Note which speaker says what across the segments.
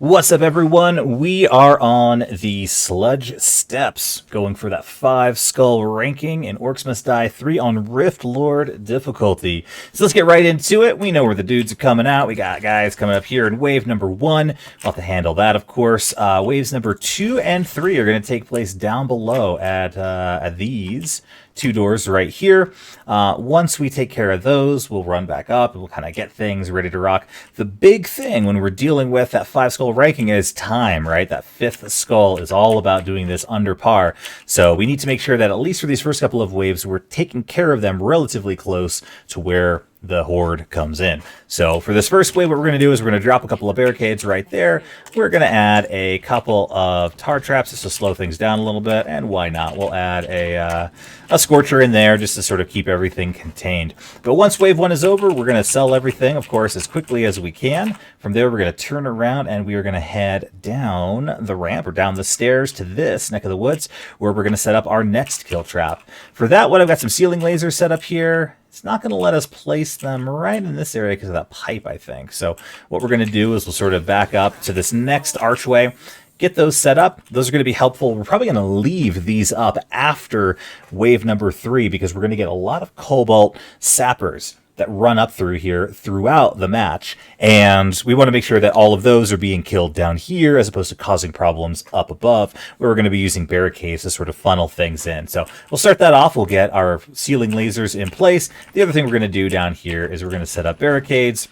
Speaker 1: What's up, everyone? We are on the Sludge Steps, going for that 5 skull ranking in Orcs Must Die 3 on Rift Lord difficulty. So let's get right into it. We know where the dudes are coming out. We got guys coming up here in wave number 1. We'll have to handle that, of course. Waves number 2 and 3 are going to take place down below at these 2 doors right here. Once we take care of those, we'll run back up and we'll kind of get things ready to rock. The big thing when we're dealing with that 5 skull ranking is time, right? That 5th skull is all about doing this under par. So we need to make sure that at least for these first couple of waves, we're taking care of them relatively close to where the horde comes in. So for this first wave, what we're going to do is we're going to drop a couple of barricades right there. We're going to add a couple of tar traps just to slow things down a little bit, and why not? We'll add a scorcher in there just to sort of keep everything contained. But once wave 1 is over, we're going to sell everything, of course, as quickly as we can. From there, we're going to turn around and we are going to head down the ramp or down the stairs to this neck of the woods where we're going to set up our next kill trap. For that one, I've got some ceiling lasers set up here. It's not going to let us place them right in this area because of that pipe, I think. So what we're going to do is we'll sort of back up to this next archway, get those set up. Those are going to be helpful. We're probably going to leave these up after wave number 3 because we're going to get a lot of cobalt sappers that run up through here throughout the match, and we want to make sure that all of those are being killed down here as opposed to causing problems up above, where we're going to be using barricades to sort of funnel things in. So we'll start that off. We'll get our ceiling lasers in place. The other thing we're going to do down here is we're going to set up barricades,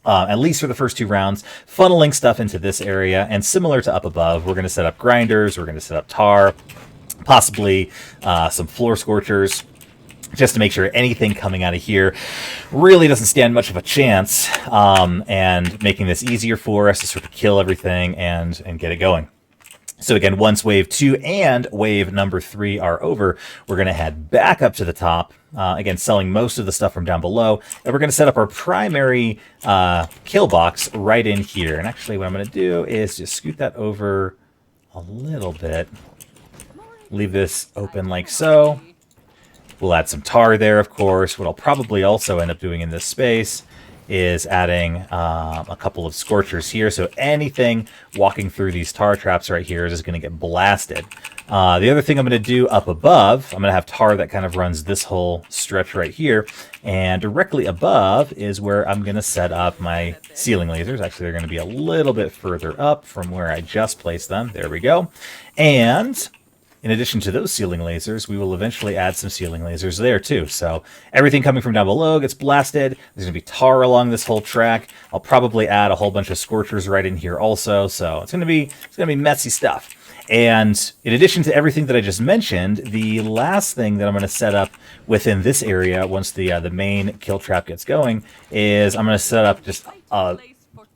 Speaker 1: at least for the first 2 rounds, funneling stuff into this area, and similar to up above, we're going to set up grinders, we're going to set up tar, possibly some floor scorchers, just to make sure anything coming out of here really doesn't stand much of a chance, and making this easier for us to sort of kill everything and get it going. So again, once wave 2 and wave number 3 are over, we're going to head back up to the top, again, selling most of the stuff from down below, and we're going to set up our primary kill box right in here. And actually what I'm going to do is just scoot that over a little bit, leave this open like so. We'll add some tar there, of course. What I'll probably also end up doing in this space is adding a couple of scorchers here. So anything walking through these tar traps right here is just going to get blasted. The other thing I'm going to do up above, I'm going to have tar that kind of runs this whole stretch right here. And directly above is where I'm going to set up my ceiling lasers. Actually, they're going to be a little bit further up from where I just placed them. There we go. And in addition to those ceiling lasers, we will eventually add some ceiling lasers there too. So everything coming from down below gets blasted. There's going to be tar along this whole track. I'll probably add a whole bunch of scorchers right in here also. So it's going to be messy stuff. And in addition to everything that I just mentioned, the last thing that I'm going to set up within this area once the main kill trap gets going is I'm going to set up just a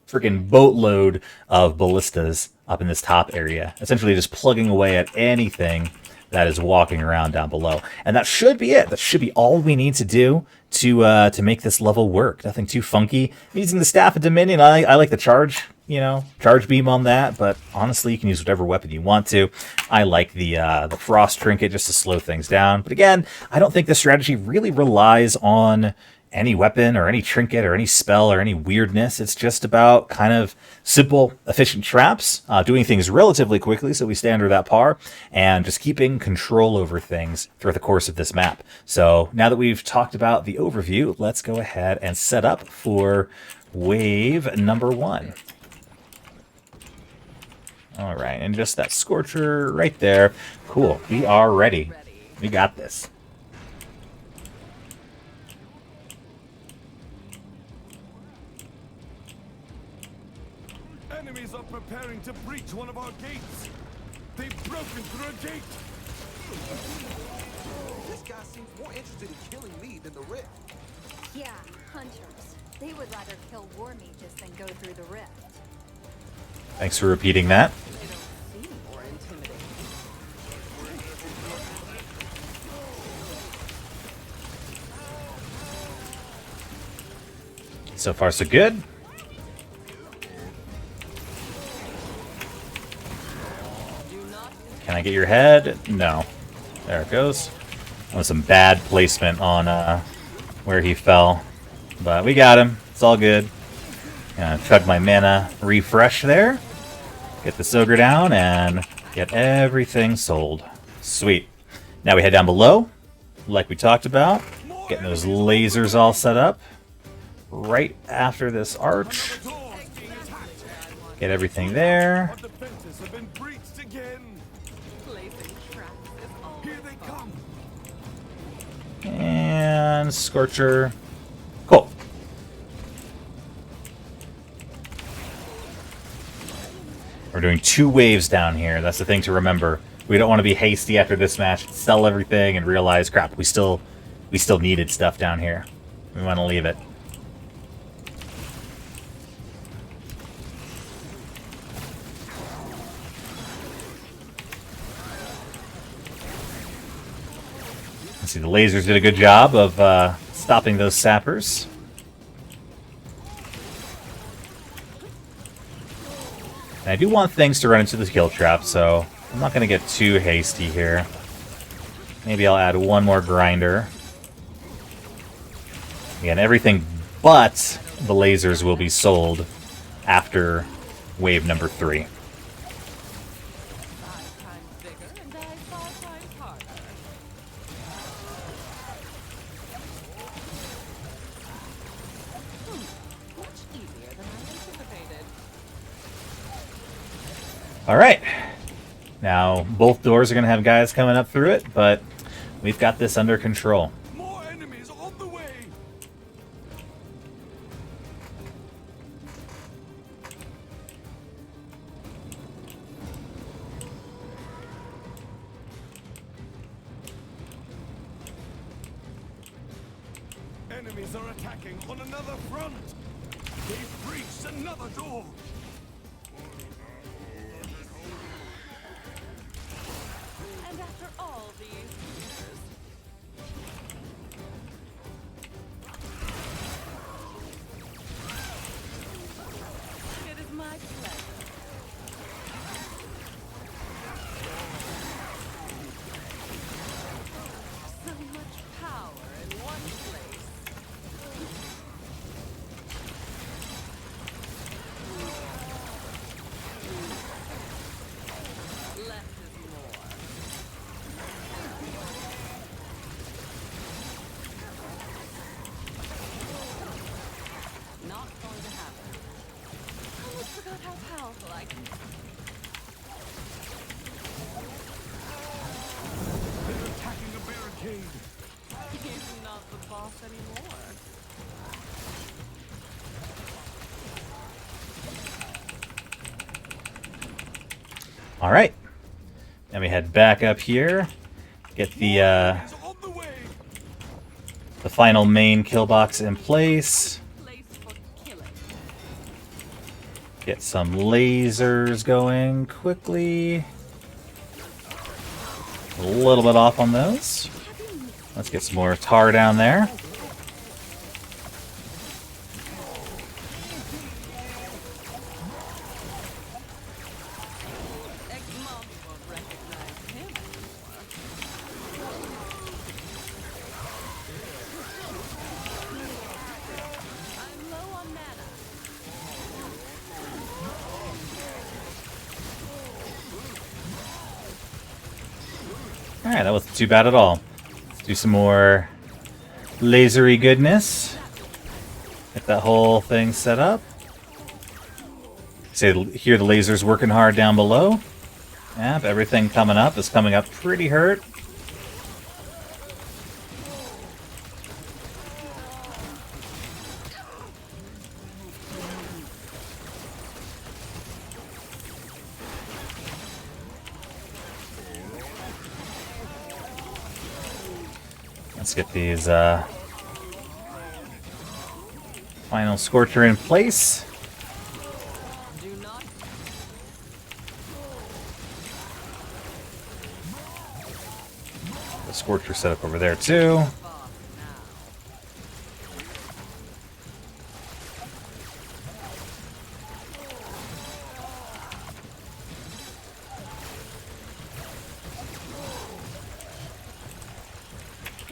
Speaker 1: freaking boatload of ballistas up in this top area, essentially just plugging away at anything that is walking around down below. And that should be it. That should be all we need to do to make this level work. Nothing too funky. I'm using the Staff of Dominion. I like the charge beam on that, but honestly, you can use whatever weapon you want to. I like the frost trinket just to slow things down. But again, I don't think this strategy really relies on any weapon or any trinket or any spell or any weirdness. It's just about kind of simple, efficient traps, doing things relatively quickly so we stay under that par, and just keeping control over things throughout the course of this map. So now that we've talked about the overview, let's go ahead and set up for wave number 1. All right, and just that scorcher right there. Cool, we are ready. We got this.
Speaker 2: Enemies are preparing to breach one of our gates. They've broken through a gate.
Speaker 3: This guy seems more interested in killing me than the rift.
Speaker 4: Yeah, hunters. They would rather kill war mages than go through the rift.
Speaker 1: Thanks for repeating that.
Speaker 3: They don't seem more intimidating.
Speaker 1: So far, so good. Can I get your head? No. There it goes. That was some bad placement on where he fell. But we got him. It's all good. Gonna chug my mana refresh there. Get this ogre down and get everything sold. Sweet. Now we head down below, like we talked about. Getting those lasers all set up. Right after this arch. Get everything there.
Speaker 2: Our defenses have been breached again.
Speaker 3: Placing traps is always
Speaker 2: Here they come.
Speaker 1: And Scorcher. Cool. We're doing 2 waves down here. That's the thing to remember. We don't want to be hasty after this match, sell everything, and realize, crap, we still needed stuff down here. We want to leave it. Let's see, the lasers did a good job of stopping those sappers. And I do want things to run into the kill trap, so I'm not going to get too hasty here. Maybe I'll add one more grinder. Again, everything but the lasers will be sold after wave number 3.
Speaker 3: 5 times bigger and die 5 times harder. Much easier than I anticipated.
Speaker 1: Alright. Now, both doors are going to have guys coming up through it, but we've got this under control.
Speaker 2: More enemies on the way. Enemies are attacking on another front. They've breached another door.
Speaker 3: And after all these years, it is my pleasure. So much power in one place. Less is more. Not going to happen. Almost forgot how powerful I can be.
Speaker 2: They're attacking a barricade.
Speaker 3: He's not the boss anymore.
Speaker 1: Alright. Then we head back up here. Get
Speaker 2: Enemies on the way.
Speaker 1: the final main kill box in place.
Speaker 3: Place for killing.
Speaker 1: Get some lasers going quickly. A little bit off on those. Let's get some more tar down there.
Speaker 3: Ex-mom won't recognize him anymore. I'm low on mana.
Speaker 1: Alright, that wasn't too bad at all. Let's do some more lasery goodness. Get that whole thing set up. Hear the lasers working hard down below. Yep, everything coming up is coming up pretty hurt. Let's get these final Scorcher in place.
Speaker 3: Do not
Speaker 1: The Scorcher set up over there too.
Speaker 3: boss now.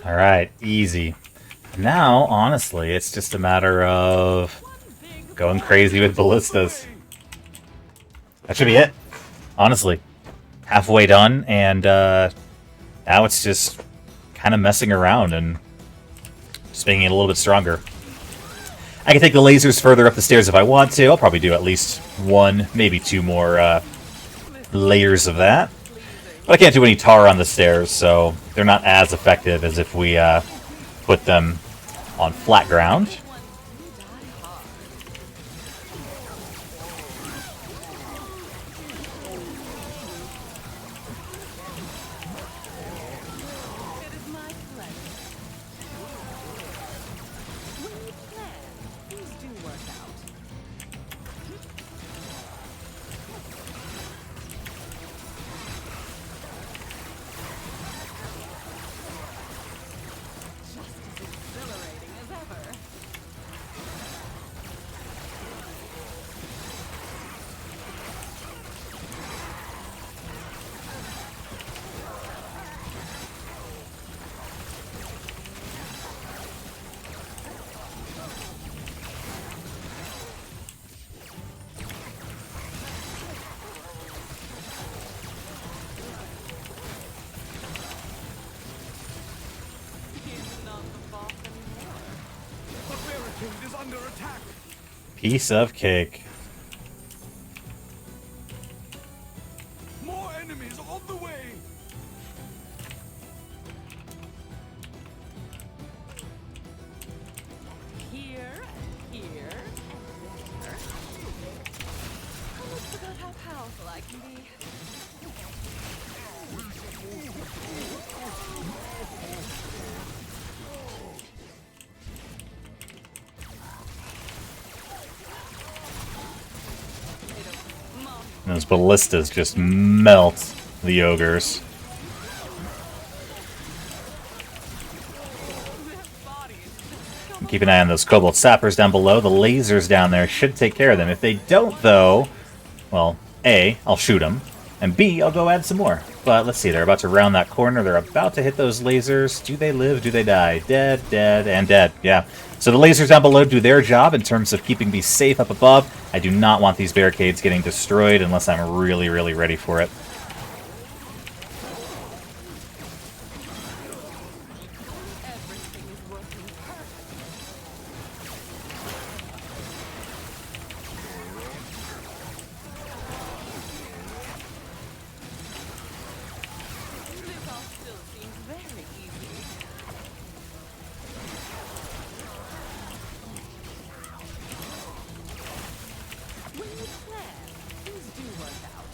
Speaker 1: Alright, easy. Now, honestly, it's just a matter of going crazy with ballistas. That should be it. honestly. Halfway done, and now it's just kind of messing around and just making it a little bit stronger. I can take the lasers further up the stairs if I want to. I'll probably do at least one, maybe two more layers of that. But I can't do any tar on the stairs, so they're not as effective as if we put them on flat ground.
Speaker 3: It is my pleasure. When you plan, things do work out. Just as exhilarating as ever. He's not the boss anymore.
Speaker 2: The barricade is under attack.
Speaker 1: Piece of cake.
Speaker 2: More enemies on the way.
Speaker 3: Here and here and there. Almost forgot how powerful I can be.
Speaker 1: Those ballistas just melt the ogres. Keep an eye on those cobalt sappers down below. The lasers down there should take care of them. If they don't, though, well, A, I'll shoot them, and B, I'll go add some more. But let's see, they're about to round that corner. They're about to hit those lasers. Do they live? Do they die? Dead, dead, and dead. Yeah. So the lasers down below do their job in terms of keeping me safe up above. I do not want these barricades getting destroyed unless I'm really, really ready for it.
Speaker 3: Everything is working perfect. This all still seems very easy. When you plan, things do work out.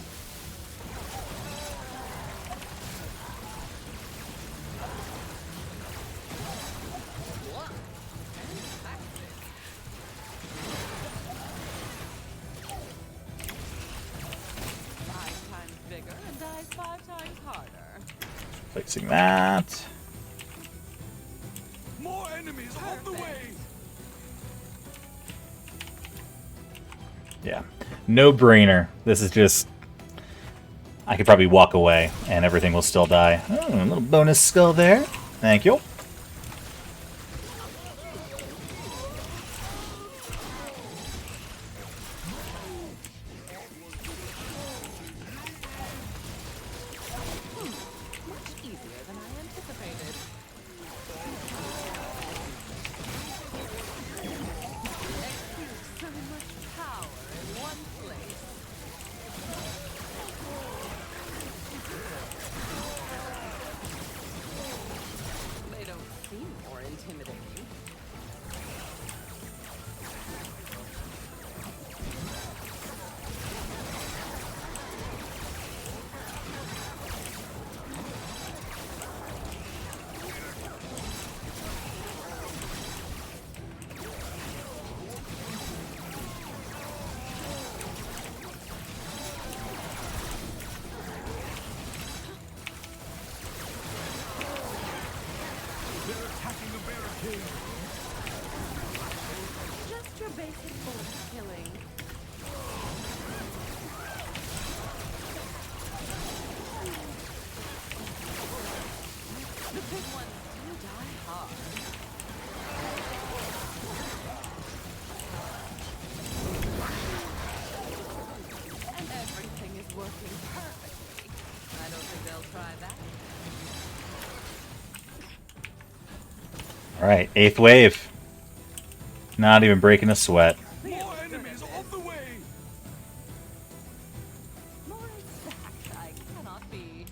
Speaker 3: What? Fantastic. Five times bigger and dies 5 times harder.
Speaker 1: Placing that.
Speaker 2: More enemies on the way.
Speaker 1: Yeah. No brainer. This is just... I could probably walk away and everything will still die. Oh, a little bonus skull there. Thank you.
Speaker 3: Much easier than I anticipated. Exude so much power in one place. They don't I'll try that.
Speaker 1: All right, 8th wave. Not even breaking a sweat.
Speaker 2: More enemies on the way!
Speaker 3: More exact I cannot be.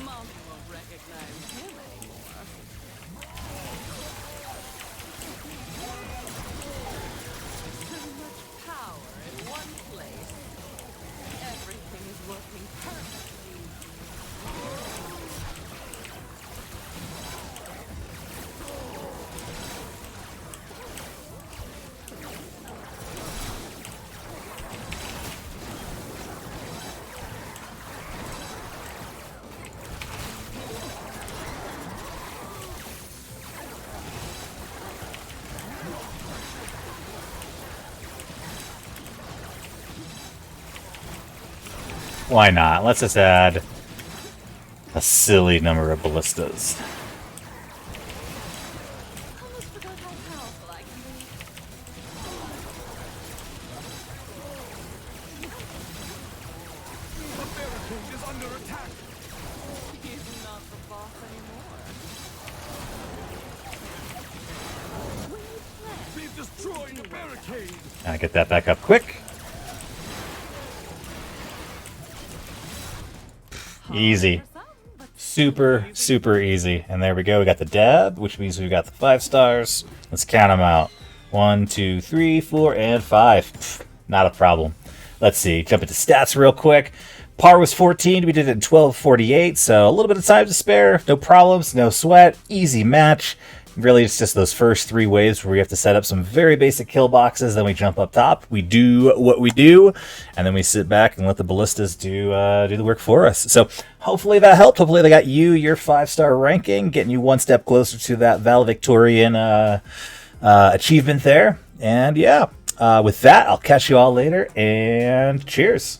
Speaker 3: Mom won't recognize him anymore. Too much power in one place. Everything is working perfectly.
Speaker 1: Why not? Let's just add a silly number of ballistas.
Speaker 3: Almost forgot how powerful I can be.
Speaker 2: The barricade is under attack!
Speaker 3: He's not the boss anymore. When you plan,
Speaker 2: We've destroyed the barricade!
Speaker 1: Gotta get that back up quick. Easy.
Speaker 3: for some, but
Speaker 1: Super, super easy. And there we go. We got the dab, which means we've got the 5 stars. Let's count them out. 1, 2, 3, 4, and 5. Pfft, not a problem. Let's see. Jump into stats real quick. Par was 14. We did it in 12:48, so a little bit of time to spare. No problems, no sweat. Easy match. Really, it's just those first 3 waves where we have to set up some very basic kill boxes. Then we jump up top. We do what we do, and then we sit back and let the ballistas do the work for us. So hopefully that helped. Hopefully they got you your 5-star ranking, getting you one step closer to that valedictorian achievement there. And yeah, with that, I'll catch you all later, and cheers.